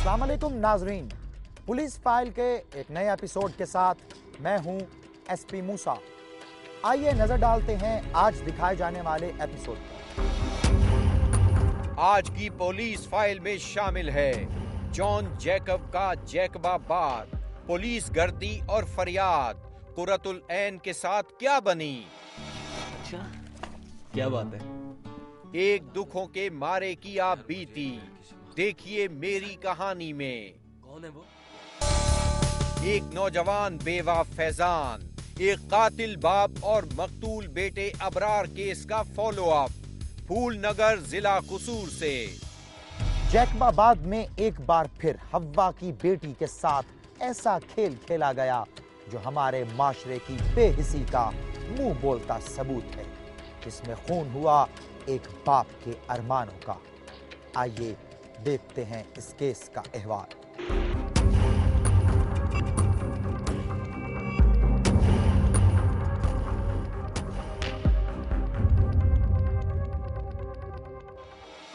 अस्सलाम वालेकुम नाजरीन, पुलिस फाइल के एक नए एपिसोड के साथ मैं हूं एसपी मूसा। आइए नजर डालते हैं आज दिखाए जाने वाले एपिसोड पर। आज की पुलिस फाइल में शामिल है जॉन जैकब का जैकबाबाद, पुलिस गर्दी और फरियाद, कुरतुल ऐन के साथ क्या बनी। अच्छा, क्या बात है? एक दुखों के मारे की आप बीती, देखिए मेरी कहानी में। कौन है वो? एक नौजवान बेवा फैजान, एक कातिल बाप और मकतूल बेटे अबरार केस का फॉलो अप, फूलनगर जिला कसूर से। जैकबाबाद में एक बार फिर हव्वा की बेटी के साथ ऐसा खेल खेला गया जो हमारे माशरे की बेहिसी का मुंह बोलता सबूत है। इसमें खून हुआ एक बाप के अरमानों का। आइए देखते हैं इस केस का अहवाल।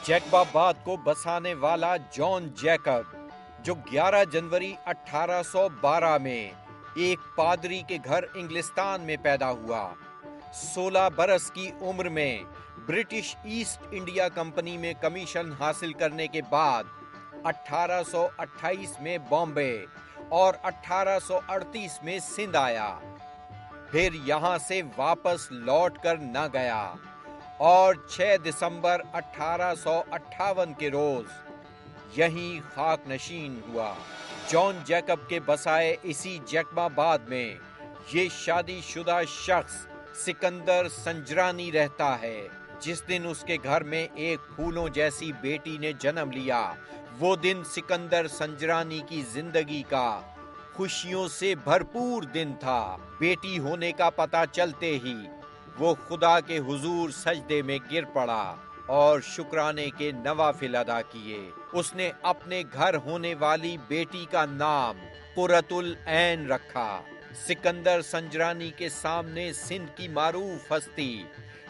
जैकबाबाद को बसाने वाला जॉन जैकब, जो 11 जनवरी 1812 में एक पादरी के घर इंग्लिस्तान में पैदा हुआ, 16 बरस की उम्र में ब्रिटिश ईस्ट इंडिया कंपनी में कमीशन हासिल करने के बाद 1828 में बॉम्बे और 1838 में सिंध आया। फिर यहां से वापस लौट कर न गया और 6 दिसंबर 1858 के रोज यहीं खाक नशीन हुआ। जॉन जैकब के बसाए इसी जैकबाबाद में ये शादीशुदा शख्स सिकंदर संजरानी रहता है। जिस दिन उसके घर में एक फूलों जैसी बेटी ने जन्म लिया, वो दिन सिकंदर संजरानी की जिंदगी का खुशियों से भरपूर दिन था। बेटी होने का पता चलते ही वो खुदा के हुजूर सजदे में गिर पड़ा और शुक्राने के नवाफिल अदा किए। उसने अपने घर होने वाली बेटी का नाम कुरतुल ऐन रखा। सिकंदर संजरानी के सामने सिंध की मारूफ हस्ती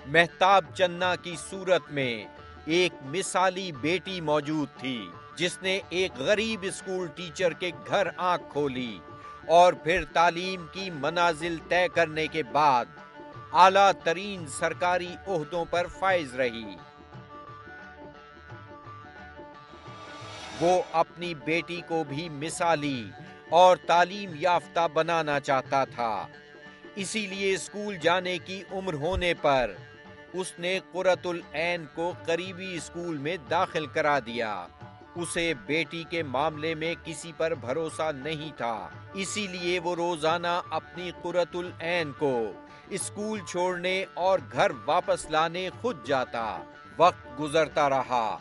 मेहताब चन्ना की सूरत में एक मिसाली बेटी मौजूद थी, जिसने एक गरीब स्कूल टीचर के घर आंख खोली और फिर तालीम की मनाजिल तय करने के बाद आला तरीन सरकारी ओहदों पर फाइज रही। वो अपनी बेटी को भी मिसाली और तालीम याफ्ता बनाना चाहता था। इसीलिए स्कूल जाने की उम्र होने पर उसने कुरतुल ऐन को करीबी स्कूल में दाखिल करा दिया। उसे बेटी के मामले में किसी पर भरोसा नहीं था, इसीलिए वो रोजाना अपनी कुरतुल ऐन को स्कूल छोड़ने और घर वापस लाने खुद जाता। वक्त गुजरता रहा,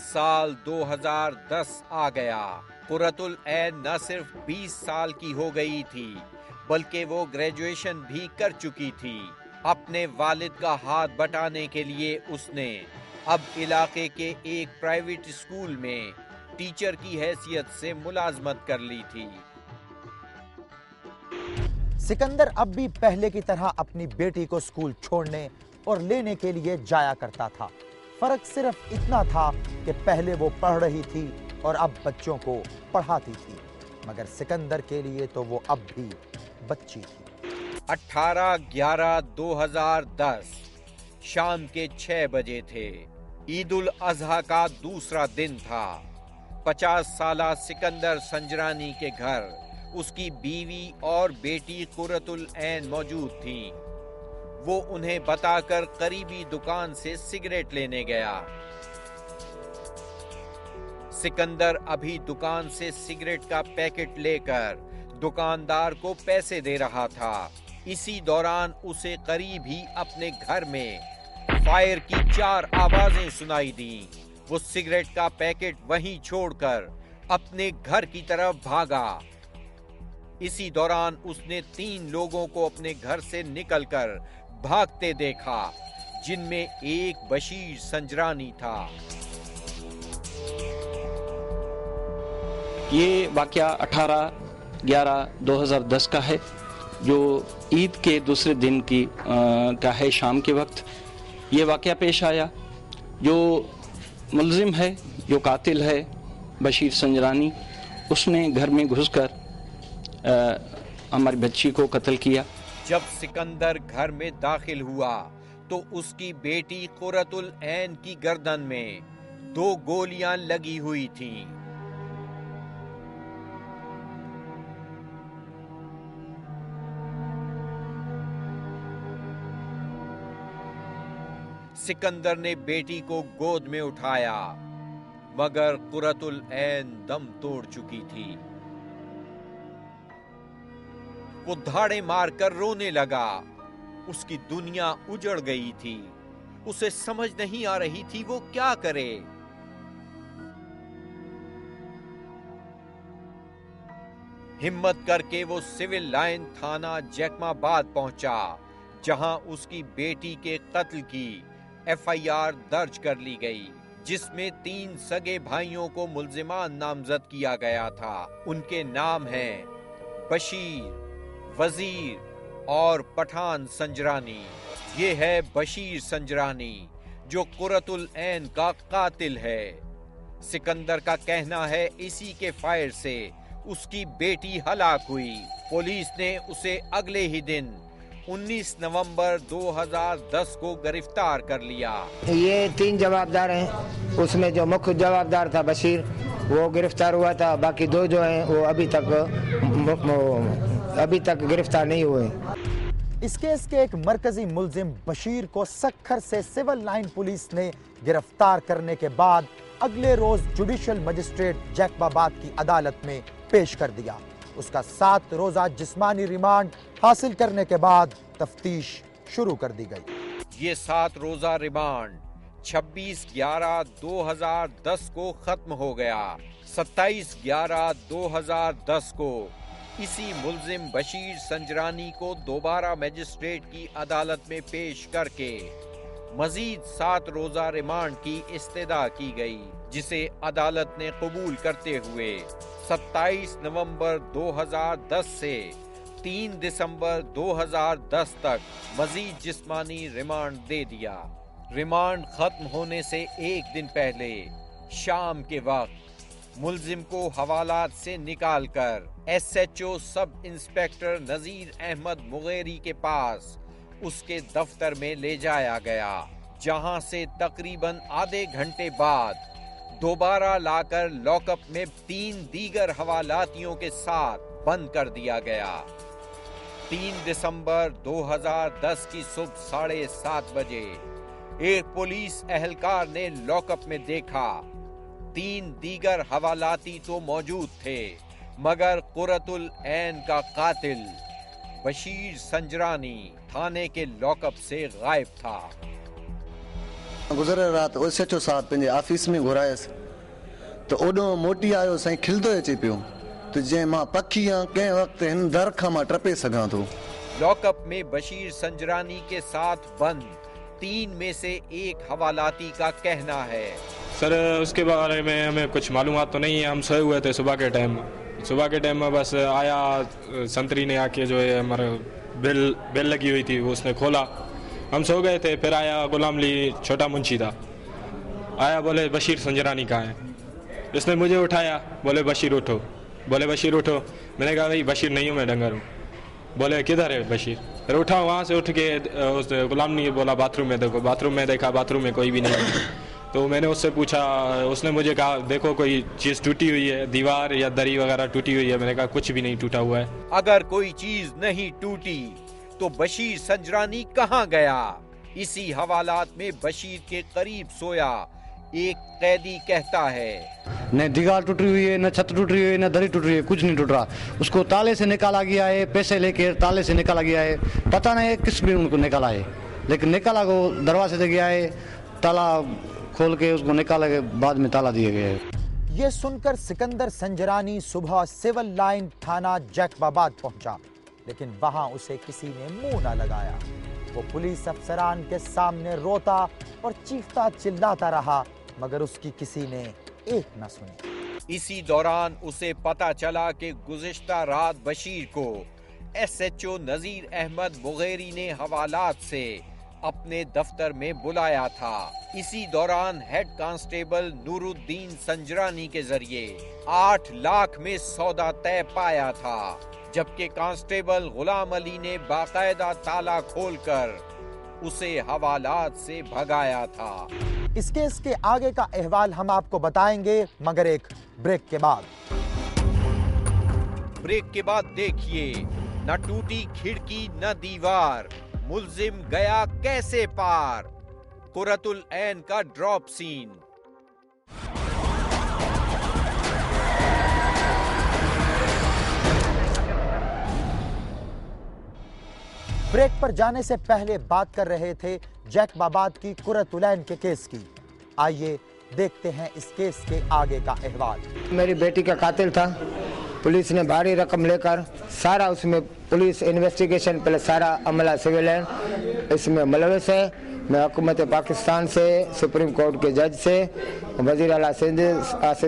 साल 2010 आ गया। कुरतुल ऐन न सिर्फ 20 साल की हो गई थी, बल्कि वो ग्रेजुएशन भी कर चुकी थी। अपने वालिद का हाथ बटाने के लिए उसने अब इलाके के एक प्राइवेट स्कूल में टीचर की हैसियत से मुलाजमत कर ली थी। सिकंदर अब भी पहले की तरह अपनी बेटी को स्कूल छोड़ने और लेने के लिए जाया करता था। फर्क सिर्फ इतना था कि पहले वो पढ़ रही थी और अब बच्चों को पढ़ाती थी, मगर सिकंदर के लिए तो वो अब भी बच्ची थी। 18/11/2010 शाम के 6 बजे थे। ईद उल अजहा का दूसरा दिन था। 50 साला सिकंदर संजरानी के घर उसकी बीवी और बेटी कुरतुल ऐन मौजूद थी। वो उन्हें बताकर करीबी दुकान से सिगरेट लेने गया। सिकंदर अभी दुकान से सिगरेट का पैकेट लेकर दुकानदार को पैसे दे रहा था। इसी दौरान उसे करीब ही अपने घर में फायर की 4 आवाजें सुनाई दी। वो सिगरेट का पैकेट वहीं छोड़कर अपने घर की तरफ भागा। इसी दौरान उसने 3 लोगों को अपने घर से निकलकर भागते देखा, जिनमें एक बशीर संजरानी था। ये वाकया 18/11/2010 का है, जो ईद के दूसरे दिन का है। शाम के वक्त ये वाकया पेश आया। जो मुलजिम है, जो कातिल है, बशीर संजरानी, उसने घर में घुसकर हमारी बच्ची को कत्ल किया। जब सिकंदर घर में दाखिल हुआ तो उसकी बेटी कुर्रतुल ऐन की गर्दन में 2 गोलियां लगी हुई थीं। सिकंदर ने बेटी को गोद में उठाया, मगर कुर्रतुल ऐन दम तोड़ चुकी थी। वो धाड़े मारकर रोने लगा। उसकी दुनिया उजड़ गई थी। उसे समझ नहीं आ रही थी वो क्या करे। हिम्मत करके वो सिविल लाइन थाना जैकमाबाद पहुंचा, जहां उसकी बेटी के कत्ल की FIR दर्ज कर ली गई, जिसमें 3 सगे भाइयों को मुल्जिमान नामजद किया गया था। उनके नाम हैं बशीर, वजीर और पठान संजरानी। ये है बशीर संजरानी, जो कुर्रतुल ऐन का कातिल है। सिकंदर का कहना है इसी के फायर से उसकी बेटी हलाक हुई। पुलिस ने उसे अगले ही दिन 19 नवंबर 2010 को गिरफ्तार कर लिया। ये 3 जवाबदार हैं। उसमें जो मुख्य जवाबदार था बशीर, वो गिरफ्तार हुआ था। बाकी 2 जो हैं वो अभी तक गिरफ्तार नहीं हुए। इस केस के एक मरकजी मुल्जिम बशीर को सक्खर से सिविल लाइन पुलिस ने गिरफ्तार करने के बाद अगले रोज जुडिशियल मजिस्ट्रेट जैकबाबाद की अदालत में पेश कर दिया। उसका 7 रोजा जिस्मानी रिमांड हासिल करने के बाद तफ्तीश शुरू कर दी गई। ये 7 रोजा रिमांड 26/11/2010 को खत्म हो गया। 27/11/2010 को इसी मुल्जिम बशीर संजरानी को दोबारा मजिस्ट्रेट की अदालत में पेश करके मजीद 7 रोजा रिमांड की इस्तदा की गई, जिसे अदालत ने कबूल करते हुए 27 नवंबर 2010 से 3 दिसंबर 2010 तक मजीद जिस्मानी रिमांड दे दिया। रिमांड खत्म होने से एक दिन पहले शाम के वक्त मुल्जिम को हवालात से निकालकर SHO sub inspector Nazir Ahmad Mugeri के पास उसके दफ्तर में ले जाया गया, जहां से तकरीबन आधे घंटे बाद दोबारा लाकर लॉकअप में 3 दीगर हवालातियों के साथ बंद कर दिया गया। 3 दिसंबर 2010 की सुबह 7:30 बजे एक पुलिस एहलकार ने लॉकअप में देखा 3 दीगर हवालाती तो मौजूद थे, मगर कुर्रतुल ऐन का कातिल बशीर संजरानी थाने के लॉकअप से गायब था। गुज़िरियल रात SHO साहब पंहिंजे ऑफिस में घुरायसि त ओॾो मोटी आयो साईं, खिलंदो अचे पियो त जंहिं मां पखी आहियां कंहिं वक़्तु हिन दर खां मां टपे सघां थो। लॉकअप में बशीर संजरानी के साथ बंद 3 में से एक हवालाती का कहना है, सर उसके बारे में हमें कुछ मालूमात तो नहीं है। हम सोए हुए थे सुबह के टाइम में बस आया संतरी ने आके जो है हमारे बेल लगी हुई थी वो उसने खोला, हम सो गए थे। फिर आया गुलाम अली छोटा मुंशी था, आया बोले बशीर संजरानी कहाँ है। उसने मुझे उठाया, बोले बशीर उठो, मैंने कहा भाई बशीर नहीं हूँ मैं डंगर हूँ। बोले किधर है बशीर। फिर उठा, वहाँ से उठ के उस गुलाम ने बोला बाथरूम में देखो। बाथरूम में देखा, बाथरूम में कोई भी नहीं है। तो मैंने उससे पूछा, उसने मुझे कहा देखो कोई चीज़ टूटी हुई है, दीवार या दरी वगैरह टूटी हुई है। मैंने कहा कुछ भी नहीं टूटा हुआ है। अगर कोई चीज नहीं टूटी तो बशीर संजरानी कहाँ गया? इसी हवालात में बशीर के करीब सोया एक कैदी कहता है, न दीवार टूटी हुई है, न छत टूट रही है, न दरी टूट रही है, कुछ नहीं टूट रहा। उसको ताले से निकाला गया है, पैसे लेके ताले से निकाला गया है। पता नहीं किस भी उनको निकाला है, लेकिन निकाला को दरवाजे से गया है, ताला खोल के उसको निकाला के बाद में ताला दिया गया है। ये सुनकर सिकंदर संजरानी सुबह सिविल लाइन थाना जैकबाबाद पहुंचा, लेकिन वहां उसे किसी ने मुंह न लगाया। वो पुलिस अफसरान के सामने रोता और चीखता चिल्लाता रहा, मगर उसकी किसी ने एक न सुनी। इसी दौरान उसे पता चला कि गुज़िश्ता रात बशीर को SHO नजीर अहमद मुगेरी ने हवालात से अपने दफ्तर में बुलाया था। इसी दौरान हेड कांस्टेबल नूरुद्दीन संजरानी के जरिए 8 लाख में सौदा तय पाया था, जबकि कांस्टेबल गुलाम अली ने बाकायदा ताला खोलकर उसे हवालात से भगाया था। इस केस के आगे का अहवाल हम आपको बताएंगे, मगर एक ब्रेक के बाद। ब्रेक के बाद देखिए, न टूटी खिड़की न दीवार, मुल्जिम गया कैसे पार। कुरतुल ऐन का ड्रॉप सीन। ब्रेक पर जाने से पहले बात कर रहे थे जैकबाबाद की कुरतुल ऐन के केस की। आइए देखते हैं इस केस के आगे का अहवाल। मेरी बेटी का कातिल था। पुलिस ने भारी रकम लेकर सारा उसमें पुलिस इन्वेस्टिगेशन पहले सारा अमला सिविल है इसमें मुलविस है। मैं हुकूमत पाकिस्तान से, सुप्रीम कोर्ट के जज से, वज़ीर आला सिंध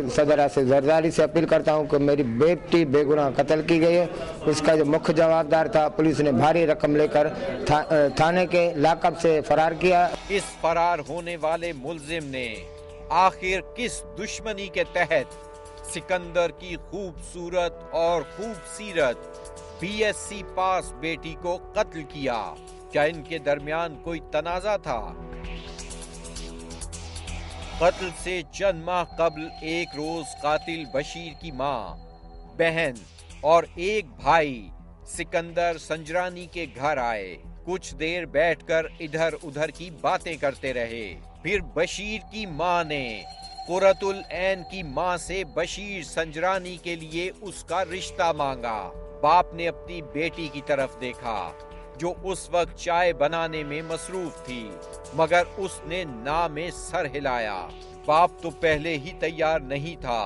सदर आसिफ जरदारी से अपील करता हूं कि मेरी बेटी बेगुनाह कत्ल की गई है। उसका जो मुख्य जवाबदार था, पुलिस ने भारी रकम लेकर थाने के लाकअप से फरार किया। इस फरार होने वाले मुल्जिम ने आखिर किस दुश्मनी के तहत सिकंदर की खूबसूरत और खूबसीरत BSc पास बेटी को कत्ल किया? क्या इनके दरमियान कोई तनाजा था? कत्ल से चंद माह कबल एक रोज कातिल बशीर की मां, बहन और एक भाई सिकंदर संजरानी के घर आए। कुछ देर बैठकर इधर उधर की बातें करते रहे। फिर बशीर की मां ने कुरतुल ऐन की मां से बशीर संजरानी के लिए उसका रिश्ता मांगा। बाप ने अपनी बेटी की तरफ देखा, जो उस वक्त चाय बनाने में मसरूफ थी, मगर उसने ना में सर हिलाया। बाप तो पहले ही तैयार नहीं था,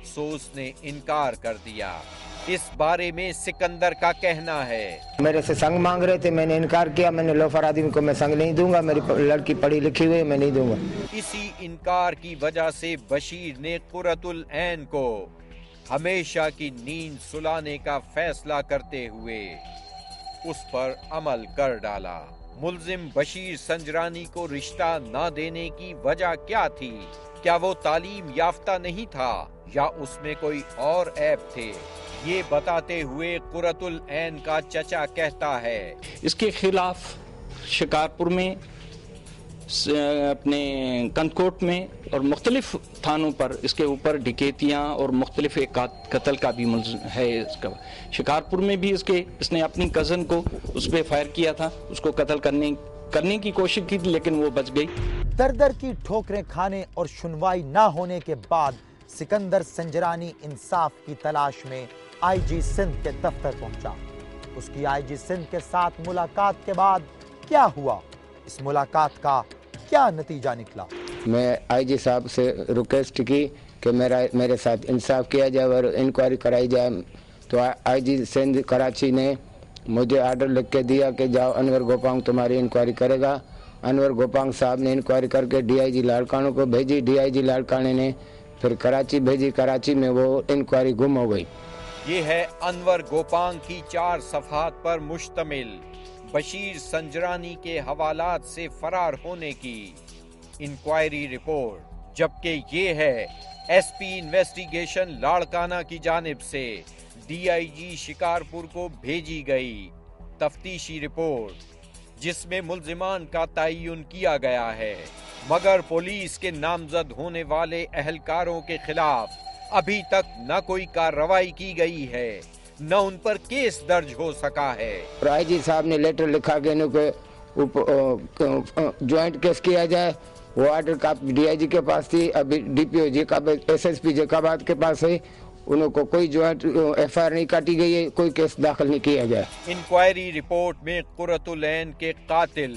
सो उसने इनकार कर दिया। इस बारे में सिकंदर का कहना है, मेरे से संग मांग रहे थे, मैंने इनकार किया। मैंने लोफर आदमी को मैं संग नहीं दूंगा, मेरी लड़की पढ़ी लिखी हुई है, मैं नहीं दूंगा। इसी इनकार की वजह से बशीर ने कुरतुल ऐन को हमेशा की नींद सुलाने का फैसला करते हुए उस पर अमल कर डाला। मुल्जिम बशीर संजरानी को रिश्ता न देने की वजह क्या थी? क्या वो तालीम याफ्ता नहीं था या उसमें कोई और ऐब थे? ये बताते हुए कुरतुल ऐन का चचा कहता है, इसके खिलाफ शिकारपुर में, अपने कंदकोट में और मुख्तलिफ थानों पर इसके ऊपर डिकेतियाँ और मुख्तलिफ कत्ल का भी है। इसका शिकारपुर में भी इसने अपनी कज़न को उस पर फायर किया था, उसको कत्ल करने की कोशिश की थी, लेकिन वो बच गई। दर की ठोकरें खाने और सुनवाई ना होने के बाद सिकंदर संजरानी इंसाफ की तलाश में IG सिंध के दफ्तर पहुंचा। उसकी IG सिंध के साथ मुलाकात के बाद क्या हुआ, इस मुलाकात का क्या नतीजा निकला? मैं IG साहब से रिक्वेस्ट की कि मेरे साथ इंसाफ किया जाए और इंक्वायरी कराई जाए। तो IG सिंध कराची ने मुझे आर्डर लिख के दिया कि जाओ, अनवर गोपांग तुम्हारी इंक्वायरी करेगा। अनवर गोपांग साहब ने इंक्वायरी करके DIG लाड़काना को भेजी। DIG लाड़काने ने फिर कराची भेजी। कराची में वो इंक्वायरी गुम हो गई। ये है अनवर गोपांग की 4 सफ़हात पर मुश्तमिल बशीर संजरानी के हवालात से फरार होने की इंक्वायरी रिपोर्ट, जबकि ये है SP इन्वेस्टिगेशन लाड़काना की जानिब से DIG शिकारपुर को भेजी गई तफ्तीशी रिपोर्ट, जिसमें मुल्जिमान का तयन किया गया है। मगर पुलिस के नामजद होने वाले अहलकारों के खिलाफ अभी तक न कोई कार्रवाई की गई है, न उन पर केस दर्ज हो सका है। इंक्वायरी रिपोर्ट में कुरतुल ऐन के कातिल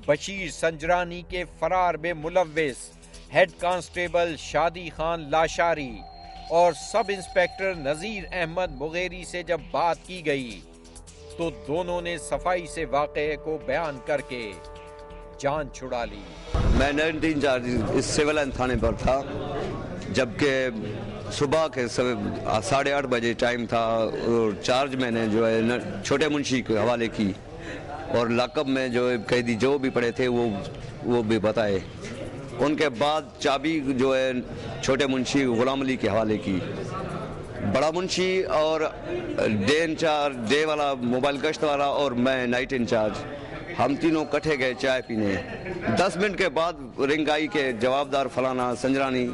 बशीर संजरानी के फरार में मुलव्विस हेड कांस्टेबल शादी खान लाशारी और sub inspector Nazir Ahmad Mugeri से जब बात की गई, तो दोनों ने सफाई से वाक़े को बयान करके जान छुड़ा ली। मैं 19 चार्ज इस सिविल लाइन थाने पर था, जबकि सुबह के 8:30 बजे टाइम था और चार्ज मैंने जो है छोटे मुंशी के हवाले की और लकब में जो कैदी जो भी पड़े थे वो भी बताए। उनके बाद चाबी जो है छोटे मुंशी गुलाम अली के हवाले की। बड़ा मुंशी और डे वाला मोबाइल गश्त वाला और मैं नाइट इंचार्ज, हम तीनों इकट्ठे गए चाय पीने। 10 मिनट के बाद रिंग आई के जवाबदार फलाना संजरानी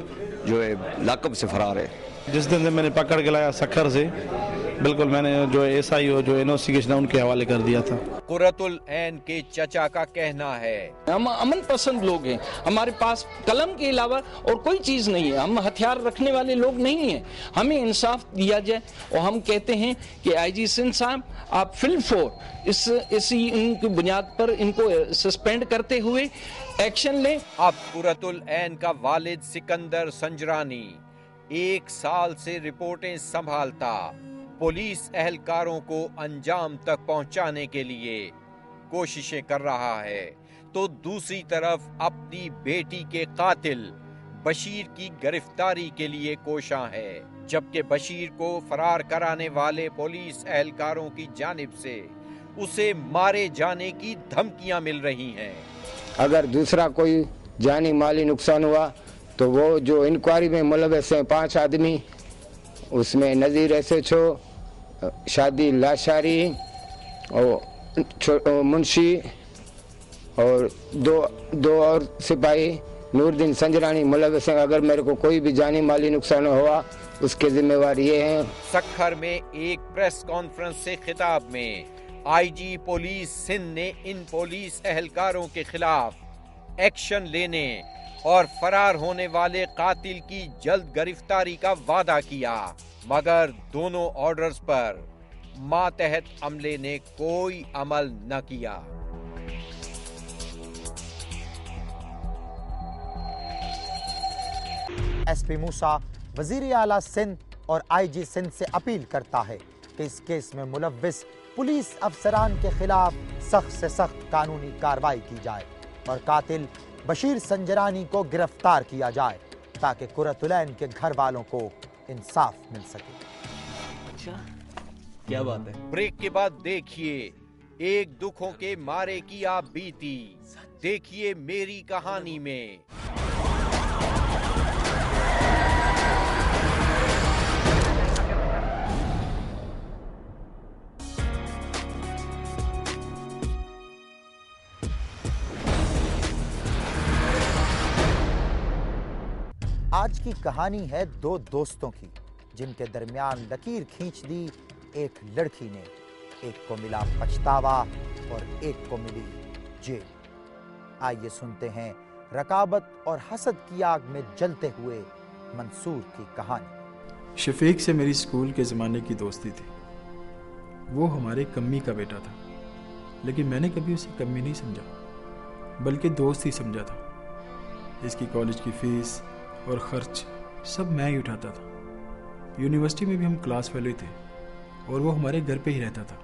जो है लाकब से फरार है। जिस दिन से मैंने पकड़ के लाया सखर से, बिल्कुल मैंने जो SIO जो इन्वेस्टिगेशन है उनके हवाले कर दिया था। कुर्रतुल ऐन के चचा का कहना है, हम अमन पसंद लोग हैं, हमारे पास कलम के अलावा और कोई चीज नहीं है, हम हथियार रखने वाले लोग नहीं हैं। हमें इंसाफ दिया जाए और हम कहते हैं कि IG सिंध साहब आप फिल 4 इसी इनकी बुनियाद पर इनको सस्पेंड करते हुए एक्शन लें। अब कुर्रतुल ऐन का वालिद सिकंदर संजरानी 1 साल से रिपोर्टें संभालता पुलिस एहलकारों को अंजाम तक पहुंचाने के लिए कोशिशें कर रहा है, तो दूसरी तरफ अपनी बेटी के कातिल बशीर की गिरफ्तारी के लिए कोशां है, जबकि बशीर को फरार कराने वाले पुलिस एहलकारों की जानिब से उसे मारे जाने की धमकियां मिल रही हैं। अगर दूसरा कोई जानी माली नुकसान हुआ तो वो जो इंक्वायरी में मुलविस हैं 5 आदमी, उसमें नज़ीर SHO, शादी लाशारी और मुंशी और दो और सिपाही नूरदीन संजरानी मुलविस हैं। अगर मेरे को कोई भी जानी माली नुकसान हुआ उसके जिम्मेवार ये हैं। सखर में एक प्रेस कॉन्फ्रेंस से खिताब में IG पुलिस सिंध ने इन पुलिस एहलकारों के खिलाफ एक्शन लेने और फरार होने वाले कातिल की जल्द गिरफ्तारी का वादा किया, मगर दोनों ऑर्डर्स पर मातहत अमले ने कोई अमल न किया। SP मूसा वजीर आला सिंध और IG सिंध से अपील करता है कि इस केस में मुलव्विस पुलिस अफसरान के खिलाफ सख्त से सख्त कानूनी कार्रवाई की जाए और कातिल बशीर संजरानी को गिरफ्तार किया जाए ताकि कुर्रतुल ऐन के घर वालों को इंसाफ मिल सके। अच्छा, क्या बात है। ब्रेक के बाद देखिए एक दुखों के मारे की आप बीती, देखिए मेरी कहानी में। आज की कहानी है 2 दोस्तों की जिनके दरमियान लकीर खींच दी एक लड़की ने। एक को मिला पछतावा और एक को मिली जेल। आइए सुनते हैं रकाबत और हसद की आग में जलते हुए मंसूर की कहानी। शफीक से मेरी स्कूल के ज़माने की दोस्ती थी। वो हमारे कम्मी का बेटा था, लेकिन मैंने कभी उसे कम्मी नहीं समझा, बल्कि दोस्त ही समझा था। इसकी कॉलेज की फीस और ख़र्च सब मैं ही उठाता था। यूनिवर्सिटी में भी हम क्लास फेलो थे और वो हमारे घर पे ही रहता था।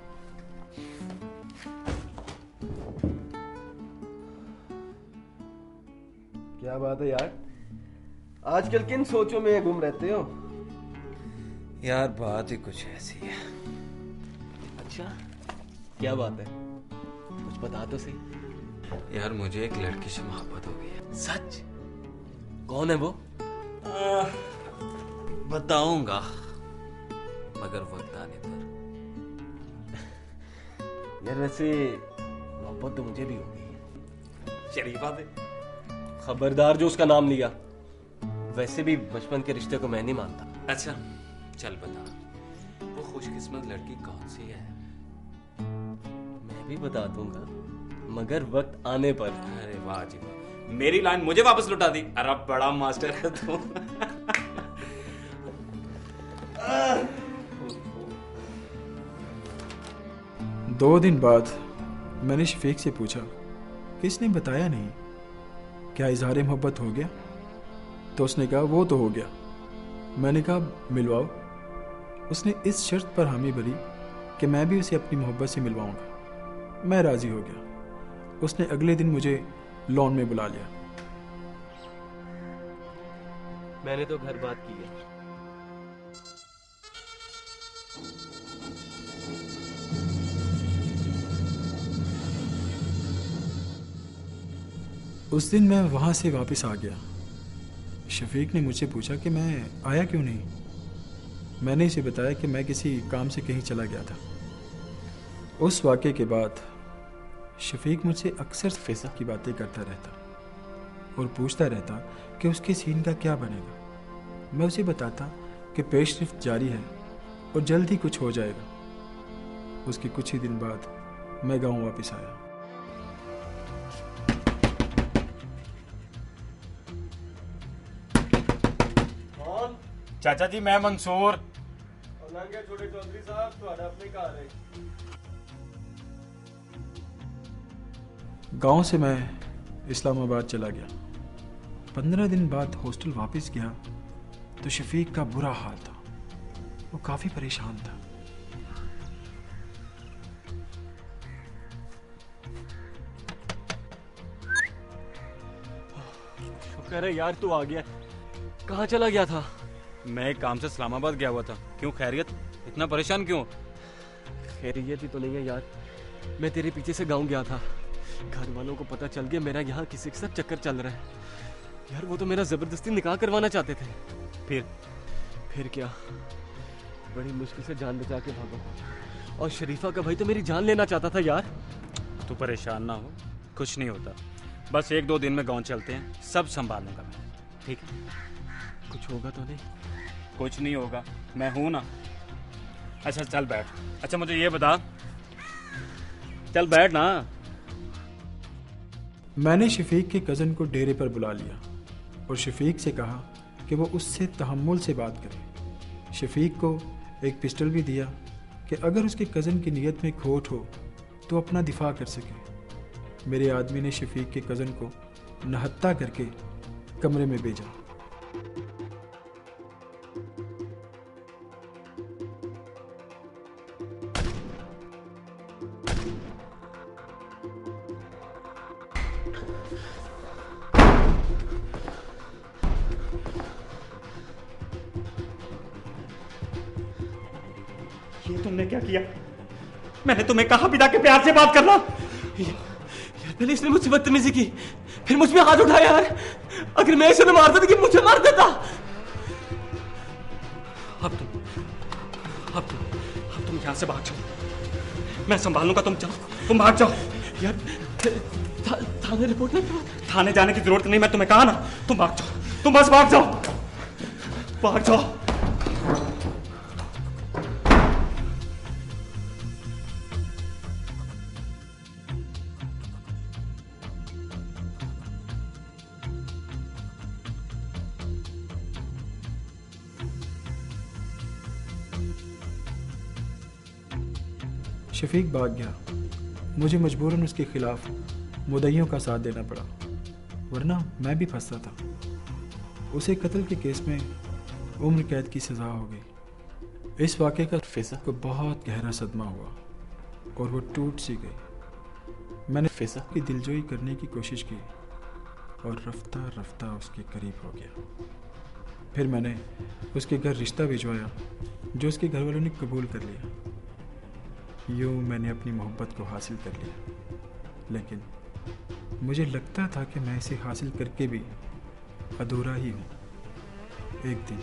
क्या बात है यार, आजकल किन सोचों में गुम रहते हो? यार बात ही कुछ ऐसी है। अच्छा, क्या बात है, कुछ बता तो सही। यार मुझे एक लड़की से मोहब्बत हो गई है। सच? कौन है वो? बताऊंगा मगर वक्त आने पर। यार वैसे मोहब्बत तो मुझे भी हो गई है। शरीफ बात है। खबरदार जो उसका नाम लिया। वैसे भी बचपन के रिश्ते को मैं नहीं मानता। अच्छा चल बता, वो खुशकिस्मत लड़की कौन सी है? मैं भी बता दूंगा मगर वक्त आने पर। अरे वाह जी वाह, मेरी लाइन मुझे वापस लुटा दी। अरे बड़ा मास्टर है तू। 2 दिन बाद मैंने शफीक से पूछा कि इसने बताया नहीं, क्या इजहार मोहब्बत हो गया? तो उसने कहा वो तो हो गया। मैंने कहा मिलवाओ। उसने इस शर्त पर हामी भरी कि मैं भी उसे अपनी मोहब्बत से मिलवाऊंगा। मैं राजी हो गया। उसने अगले दिन मुझे लॉन में बुला लिया। मैंने तो घर बात की है। उस दिन मैं वहाँ से वापस आ गया। शफीक ने मुझसे पूछा कि मैं आया क्यों नहीं। मैंने इसे बताया कि मैं किसी काम से कहीं चला गया था। उस वाक़े के बाद शफीक मुझसे अक्सर फैसा की बातें करता रहता और पूछता रहता कि उसके सीन का क्या बनेगा। मैं उसे बताता कि पेशरफ्त जारी है और जल्द ही कुछ हो जाएगा। उसके कुछ ही दिन बाद मैं गांव वापस आया। चाचा जी मैं मंसूर। छोटे चौधरी साहब ਤੁਹਾਡਾ ਆਪਣੇ ਘਰ है। गांव से मैं इस्लामाबाद चला गया। 15 दिन बाद हॉस्टल वापस गया तो शफीक का बुरा हाल था। वो काफी परेशान था। शुक्र है यार तू आ गया। कहाँ चला गया था? मैं एक काम से इस्लामाबाद गया हुआ था। क्यों खैरियत? इतना परेशान क्यों? खैरियत ही तो नहीं है यार। मैं तेरे पीछे से गाँव गया था। घर वालों को पता चल गया मेरा यहाँ किसी के साथ चक्कर चल रहा है। यार वो तो मेरा जबरदस्ती निकाह करवाना चाहते थे। फिर क्या, बड़ी मुश्किल से जान बचा के भागा। और शरीफा का भाई तो मेरी जान लेना चाहता था यार। तू परेशान ना हो, कुछ नहीं होता। बस 1-2 दिन में गाँव चलते हैं, सब संभालूंगा मैं। ठीक है? कुछ होगा तो नहीं? कुछ नहीं होगा, मैं हूं ना। अच्छा चल बैठ। अच्छा मुझे ये बता, चल बैठ ना। मैंने शफीक के कज़न को डेरे पर बुला लिया और शफीक से कहा कि वो उससे तहम्मुल से बात करे। शफीक को एक पिस्टल भी दिया कि अगर उसके कज़न की नीयत में खोट हो तो अपना दिफा कर सके। मेरे आदमी ने शफीक के कज़न को नहत्ता करके कमरे में भेजा। ये तुमने क्या किया? मैंने तुम्हें कहा पिता के प्यार से बात करना। यार पहले इसने मुझसे बदतमीजी की, फिर मुझ पे हाथ उठाया यार। अगर मैं इसे मारता था कि मुझे मार देता। अब तुम यहाँ से भाग जाओ। मैं संभालूंगा, तुम जाओ, तुम भाग जाओ। यार थाने रिपोर्ट नहीं? थाने जाने की जरूरत नहीं, मैं तुम्हें कहा ना। तुम भाग जाओ, तुम बस भाग जाओ, भाग जाओ। शफीक भाग गया। मुझे मजबूरन उसके खिलाफ मुद्दइयों का साथ देना पड़ा, वरना मैं भी फंसता था। उसे कत्ल के केस में उम्र कैद की सज़ा हो गई। इस वाक़े का फैसा को बहुत गहरा सदमा हुआ और वो टूट सी गई। मैंने फैसा की दिलजोई करने की कोशिश की और रफ्ता रफ्ता उसके करीब हो गया। फिर मैंने उसके घर रिश्ता भिजवाया जो उसके घर वालों ने कबूल कर लिया। यूँ मैंने अपनी मोहब्बत को हासिल कर लिया, लेकिन मुझे लगता था कि मैं इसे हासिल करके भी अधूरा ही हूँ। एक दिन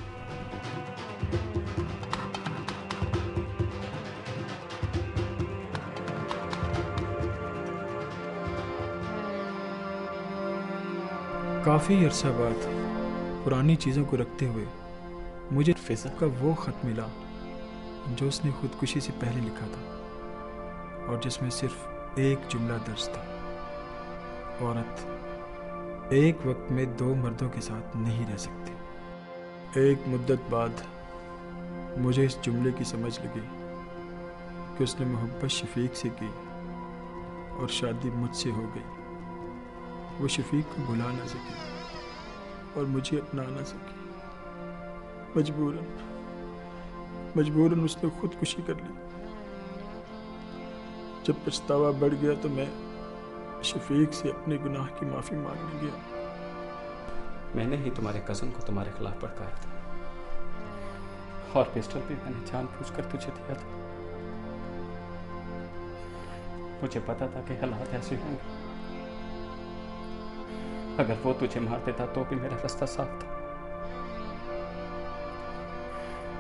काफ़ी अरसा बाद पुरानी चीज़ों को रखते हुए मुझे फैसा का वो ख़त मिला जो उसने खुदकुशी से पहले लिखा था और जिसमें सिर्फ एक जुमला दर्ज था। औरत एक वक्त में 2 मर्दों के साथ नहीं रह सकती। एक मुद्दत बाद मुझे इस जुमले की समझ लगी कि उसने मोहब्बत शफीक से की और शादी मुझसे हो गई। वो शफीक को भुला ना सकी और मुझे अपना ना सकी। मजबूरन उसने खुदकुशी कर ली। जब पछतावा बढ़ गया तो मैं शफीक से अपने गुनाह की माफ़ी मांगने गया। मैंने ही तुम्हारे कज़न को तुम्हारे खिलाफ भड़काया था और पिस्टल भी मैंने जानबूझकर तुझे दिया था। मुझे पता था कि हालात ऐसे होंगे, अगर वो तुझे मार देता तो भी मेरा रास्ता साफ था,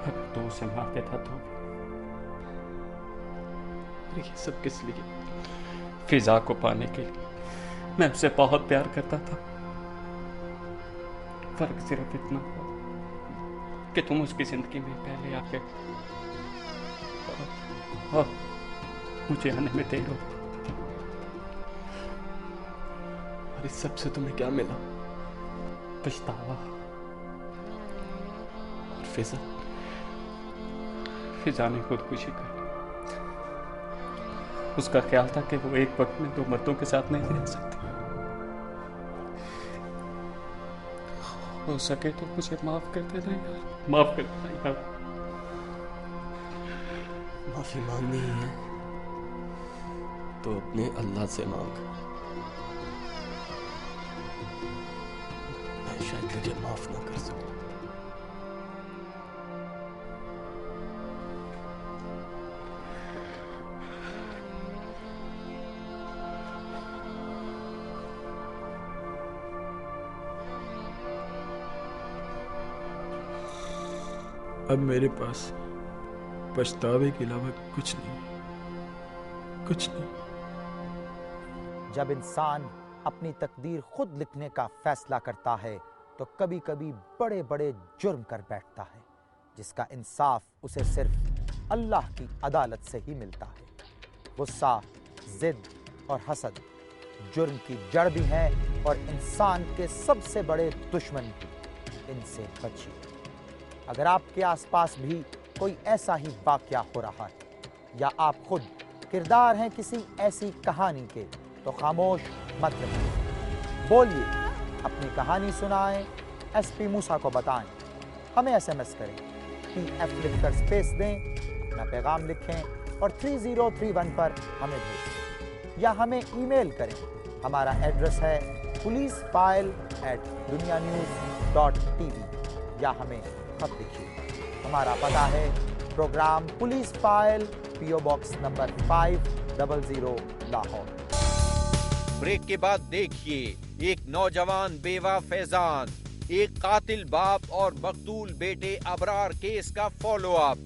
अगर तू उसे मार देता तो भी। ये सब किस लिए? फिजा को पाने के लिए। मैं उससे बहुत प्यार करता था। फर्क सिर्फ इतना हुआ कि तुम उसकी जिंदगी में पहले आके और मुझे आने में देर हो। और इस सब से तुम्हें क्या मिला? पछतावा। और फिजा? फिजा ने खुदकुशी कर ली। उसका ख्याल था कि वो एक वक्त में दो मर्दों के साथ नहीं रह सकती। हो सके तो मुझे माफ कर देना यार, माफ कर देना यार। माफी मांगनी ही है तो अपने अल्लाह से मांग। मैं शायद तुझे माफ ना कर सकूं। अब मेरे पास पछतावे के अलावा कुछ नहीं। जब इंसान अपनी तकदीर खुद लिखने का फैसला करता है तो कभी कभी बड़े बड़े जुर्म कर बैठता है, जिसका इंसाफ उसे सिर्फ अल्लाह की अदालत से ही मिलता है। गुस्सा, जिद और हसद जुर्म की जड़ भी हैं और इंसान के सबसे बड़े दुश्मन भी। इनसे बचिए। अगर आपके आसपास भी कोई ऐसा ही वाकया हो रहा है या आप खुद किरदार हैं किसी ऐसी कहानी के, तो खामोश मत रहिए, बोलिए, अपनी कहानी सुनाएं, एसपी मूसा को बताएं, हमें एसएमएस करें, PF लिखकर स्पेस दें, अपना पैगाम लिखें और 3031 पर हमें भेजें या हमें ईमेल करें। हमारा एड्रेस है policeFile@dunianews.tv या हमें खत लिखिए। हमारा पता है program police file, PO box number 500 Lahore. Break के बाद देखिए एक नौजवान बेवा फैजान, एक कातिल बाप और मकतूल बेटे अबरार केस का फॉलो अप।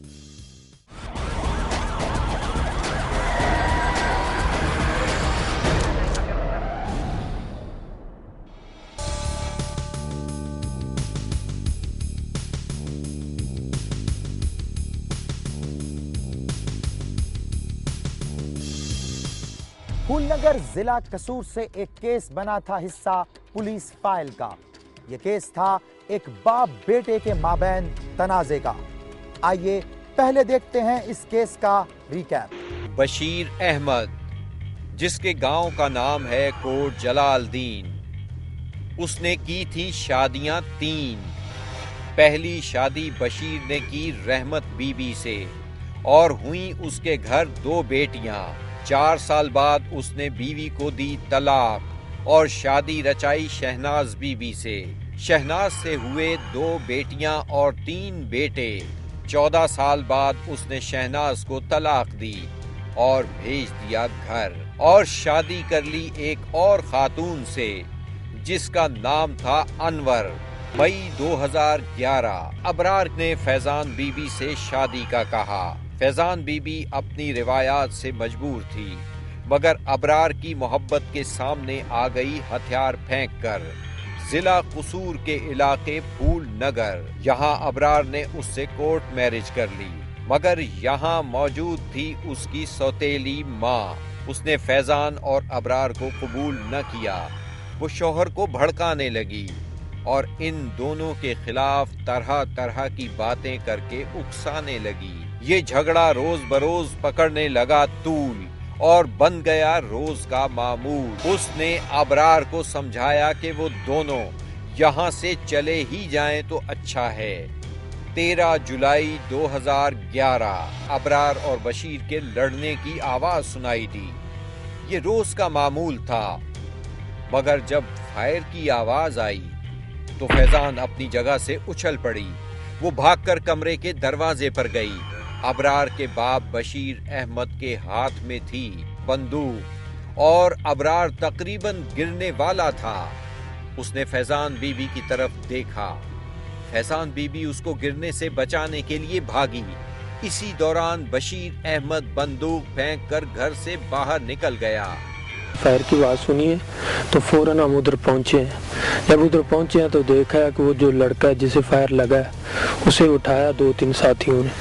फूलनगर जिला कसूर से एक केस बना था हिस्सा पुलिस फाइल का। यह केस था एक बाप बेटे के माबैन तनाजे का। आइए पहले देखते हैं इस केस का रिकैप। बशीर अहमद, जिसके गांव का नाम है कोट जलालदीन, उसने की थी शादियां 3। पहली शादी बशीर ने की रहमत बीबी से और हुई उसके घर 2 बेटियां। 4 साल बाद उसने बीवी को दी तलाक और शादी रचाई शहनाज बीबी से। शहनाज से हुए 2 बेटियां और 3 बेटे। 14 साल बाद उसने शहनाज को तलाक दी और भेज दिया घर और शादी कर ली एक और खातून से जिसका नाम था अनवर। मई 2011 अबरार ने फैजान बीबी से शादी का कहा। फैजान बीबी अपनी रिवायात से मजबूर थी, मगर अबरार की मोहब्बत के सामने आ गई हथियार फेंककर। जिला कसूर के इलाके फूल नगर, यहाँ अबरार ने उससे कोर्ट मैरिज कर ली, मगर यहाँ मौजूद थी उसकी सौतेली माँ। उसने फैजान और अबरार को कबूल न किया। वो शौहर को भड़काने लगी और इन दोनों के खिलाफ तरह तरह की बातें करके उकसाने लगी। ये झगड़ा रोज बरोज पकड़ने लगा तूल और बन गया रोज का मामूल। उसने अबरार को समझाया कि वो दोनों यहाँ से चले ही जाएं तो अच्छा है। 13 जुलाई 2011 अबरार और बशीर के लड़ने की आवाज सुनाई दी। ये रोज का मामूल था, मगर जब फायर की आवाज आई तो फैजान अपनी जगह से उछल पड़ी। वो भागकर कमरे के दरवाजे पर गई। अबरार के बाप बशीर अहमद के हाथ में थी बंदूक और अबरार तकरीबन गिरने वाला था उसने फैजान बीबी की तरफ देखा। फैजान बीबी उसको गिरने से बचाने के लिए भागी। इसी दौरान बशीर अहमद बंदूक फेंक कर घर से बाहर निकल गया। फायर की आवाज़ सुनी है तो फौरन हम उधर पहुंचे हैं। जब उधर पहुंचे हैं तो देखा है कि वो जो लड़का है जिसे फायर लगा है उसे उठाया 2-3 साथियों ने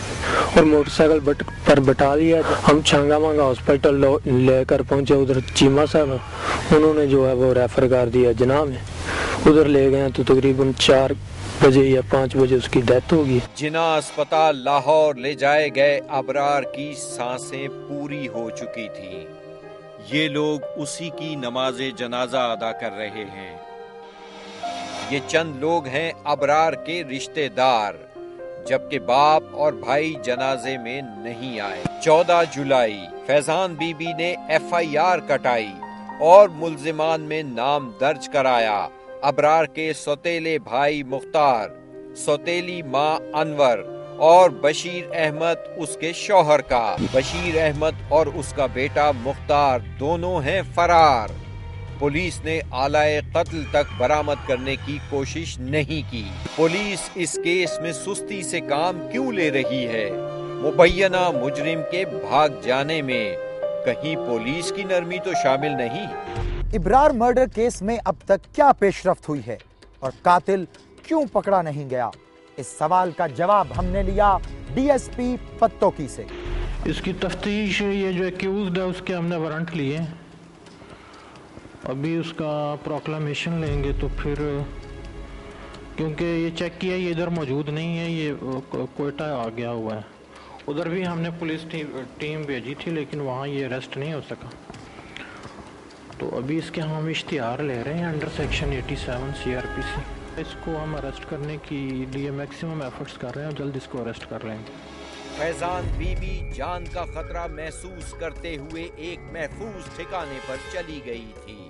और मोटरसाइकिल पर बैठा लिया। हम छांगा मांगा हॉस्पिटल लेकर पहुंचे। उधर चीमा साहब उन्होंने जो है वो रेफर कर दिया जनाब में। उधर ले गए तो तकरीबन 4 बजे या 5 बजे उसकी डेथ होगी। जिन्ना अस्पताल लाहौर ले जाए गए अबरार की सांसें पूरी हो चुकी थी। ये लोग उसी की नमाज़े जनाजा अदा कर रहे हैं। ये चंद लोग हैं अबरार के रिश्तेदार, जबकि बाप और भाई जनाजे में नहीं आए। 14 जुलाई फैजान बीबी ने FIR कटाई और मुल्जिमान में नाम दर्ज कराया। अबरार के सौतेले भाई मुख्तार, सौतेली माँ अनवर और बशीर अहमद उसके शौहर का। बशीर अहमद और उसका बेटा मुख्तार दोनों हैं फरार। पुलिस ने आलाए कत्ल तक बरामद करने की कोशिश नहीं की। पुलिस इस केस में सुस्ती से काम क्यों ले रही है? मुबैना मुजरिम के भाग जाने में कहीं पुलिस की नरमी तो शामिल नहीं? इब्रार मर्डर केस में अब तक क्या पेशरफ्त हुई है और कातिल क्यों पकड़ा नहीं गया? इस सवाल का जवाब हमने लिया DSP पत्तोकी से। इसकी तफ्तीश, ये जो एक्यूज्ड है उसके हमने वारंट लिए, अभी उसका प्रोक्लामेशन लेंगे तो फिर, क्योंकि ये चेक किया ये इधर मौजूद नहीं है, ये कोयटा आ गया हुआ है। उधर भी हमने पुलिस टीम भेजी थी लेकिन वहाँ ये अरेस्ट नहीं हो सका। तो अभी इसके हम इश्तिहार ले रहे हैं अंडर सेक्शन 87 CRPC। इसको हम अरेस्ट करने के लिए मैक्सिमम एफर्ट्स कर रहे हैं और जल्द इसको अरेस्ट कर लेंगे। फैजान बीबी जान का खतरा महसूस करते हुए एक महफूज ठिकाने पर चली गई थी।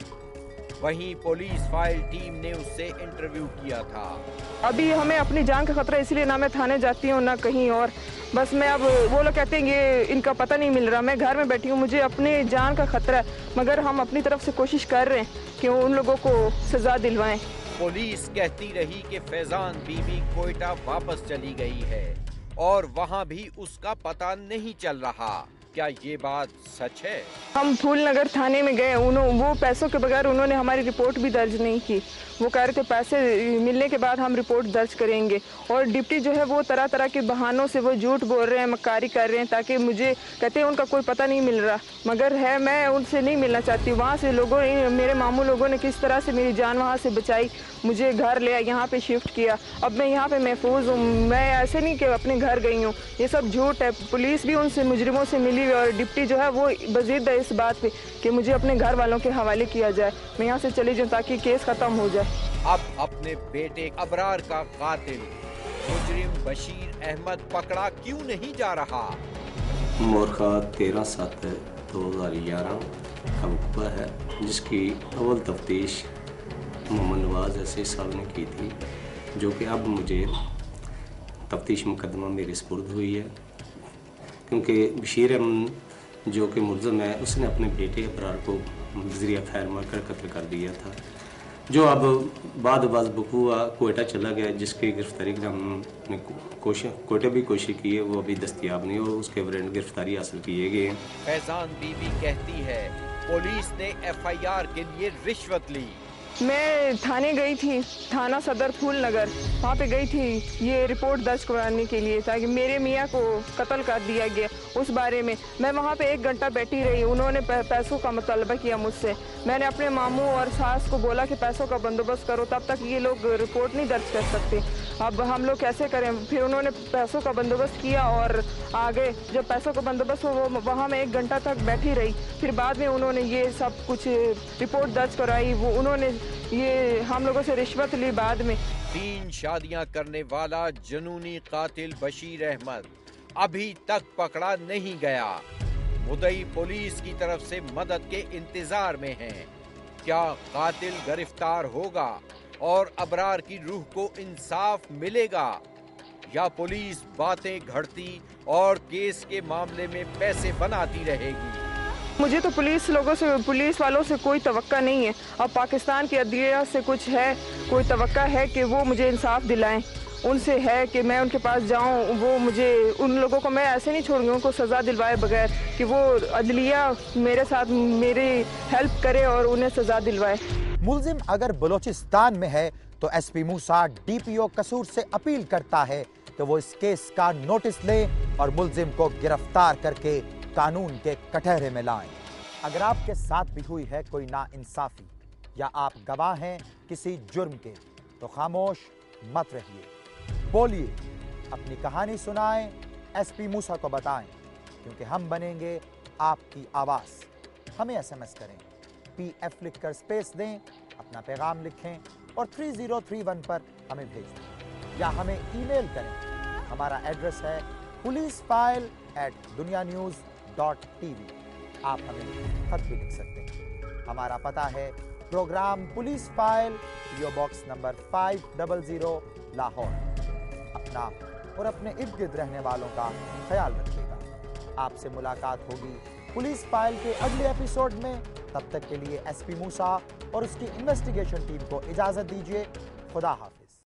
वहीं पुलिस फाइल टीम ने उससे इंटरव्यू किया था। अभी हमें अपनी जान का खतरा इसलिए ना मैं थाने जाती हूँ ना कहीं और। बस मैं अब, वो लोग कहते हैं ये इनका पता नहीं मिल रहा, मैं घर में बैठी हूँ, मुझे अपने जान का खतरा है, मगर हम अपनी तरफ से कोशिश कर रहे हैं कि उन लोगों को सजा दिलवाएं। पुलिस कहती रही कि फैजान बीबी कोयटा वापस चली गई है और वहाँ भी उसका पता नहीं चल रहा। क्या ये बात सच है? हम फूलनगर थाने में गए, वो पैसों के बगैर उन्होंने हमारी रिपोर्ट भी दर्ज नहीं की। वो कह रहे थे पैसे मिलने के बाद हम रिपोर्ट दर्ज करेंगे। और डिप्टी जो है वो तरह तरह के बहानों से वो झूठ बोल रहे हैं, मक्कारी कर रहे हैं, ताकि मुझे कहते हैं उनका कोई पता नहीं मिल रहा, मगर है मैं उनसे नहीं मिलना चाहती। वहाँ से लोगों ने, मेरे मामू लोगों ने किस तरह से मेरी जान वहाँ से बचाई, मुझे घर ले यहाँ पे शिफ्ट किया। अब मैं यहाँ पे महफूज हूँ, मैं ऐसे नहीं कि अपने घर गई हूँ, ये सब झूठ है। पुलिस भी उनसे मुजरिमों से मिली हुई और डिप्टी जो है वो बजीद है इस बात पे कि मुझे अपने घर वालों के हवाले किया जाए, मैं यहाँ से चली जाऊँ ताकि केस खत्म हो जाए। अब अपने बेटे अबरार का कातिल मुजरिम बशीर अहमद पकड़ा क्यों नहीं जा रहा? मोरखा 13/7/2011 का वक़्फ़ा है, जिसकी अव्वल तफ्तीश मोहम्मद नवाज असीस साहब ने की थी, जो कि अब मुझे तफ्तीश मुकदमा मेरे सुपुर्द हुई है, क्योंकि बशीर अहमद जो कि मुलज़म है उसने अपने बेटे अबरार को ज़रिया फायर मारकर कत्ल कर दिया था, जो अब बाद वक़ूआ कोयटा चला गया, जिसकी गिरफ्तारी की हमने कोयटा भी कोशिश की है, वो अभी दस्तयाब नहीं और उसके वारंट गिरफ्तारी हासिल किए गए हैं। फैजान बीबी कहती है पुलिस ने FIR के लिए रिश्वत ली। मैं थाने गई थी, थाना सदर फूलनगर, वहाँ पे गई थी ये रिपोर्ट दर्ज करवाने के लिए, ताकि मेरे मियाँ को कत्ल कर दिया गया उस बारे में। मैं वहाँ पे 1 घंटा बैठी रही, उन्होंने पैसों का मुतालबा किया मुझसे। मैंने अपने मामू और सास को बोला कि पैसों का बंदोबस्त करो, तब तक ये लोग रिपोर्ट नहीं दर्ज कर सकते, अब हम लोग कैसे करें। फिर उन्होंने पैसों का बंदोबस्त किया और आगे जब पैसों का बंदोबस्त हो, वो वहाँ मैं 1 घंटा तक बैठी रही। फिर बाद में उन्होंने ये सब कुछ रिपोर्ट दर्ज कराई, वो उन्होंने ये हम लोगों से रिश्वत ली बाद में। 3 शादियां करने वाला जुनूनी कातिल बशीर अहमद अभी तक पकड़ा नहीं गया। मुद्दई पुलिस की तरफ से मदद के इंतजार में है। क्या कातिल गिरफ्तार होगा और अबरार की रूह को इंसाफ मिलेगा, या पुलिस बातें घड़ती और केस के मामले में पैसे बनाती रहेगी? मुझे तो पुलिस वालों से कोई तवक्का नहीं है। अब पाकिस्तान की अदलिया से कुछ है, कोई तवक्का है कि वो मुझे इंसाफ दिलाएं। उनसे है कि मैं उनके पास जाऊं, वो मुझे, उन लोगों को मैं ऐसे नहीं छोड़ूंगी उनको सज़ा दिलवाए बगैर, कि वो अदलिया मेरे साथ मेरी हेल्प करे और उन्हें सज़ा दिलवाए। मुलजिम अगर बलोचिस्तान में है तो एसपी मूसा डीपीओ कसूर से अपील करता है कि वो इस केस का नोटिस ले और मुलजिम को गिरफ्तार करके कानून के कटहरे में लाएं। अगर आपके साथ भी हुई है कोई नाइंसाफी या आप गवाह हैं किसी जुर्म के, तो खामोश मत रहिए, बोलिए, अपनी कहानी सुनाएं, एसपी मूसा को बताएं, क्योंकि हम बनेंगे आपकी आवाज। हमें एसएमएस करें, PF लिखकर स्पेस दें, अपना पैगाम लिखें और 3031 पर हमें भेज दें, या हमें ईमेल करें। हमारा एड्रेस है policeFile@dunianews.tv। आप हमें खत भी लिख सकते हैं। हमारा पता है program police file, PO box number 500 Lahore. अपना और अपने इर्द गिर्द रहने वालों का ख्याल रखिएगा। आपसे मुलाकात होगी पुलिस फाइल के अगले एपिसोड में। तब तक के लिए एसपी मूसा और उसकी इन्वेस्टिगेशन टीम को इजाजत दीजिए। खुदा हाफिज।